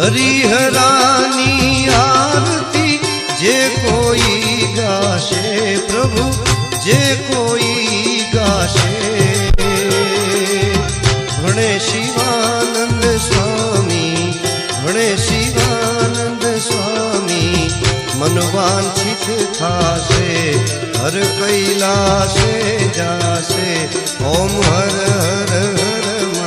हरिहरानी आरती जे कोई गाशे प्रभु जे कोई गाशे भणे शिवानंद स्वामी भणे शिवानंद स्वामी मन वांछित थासे हर कैलासे जासे ओम हर हर हर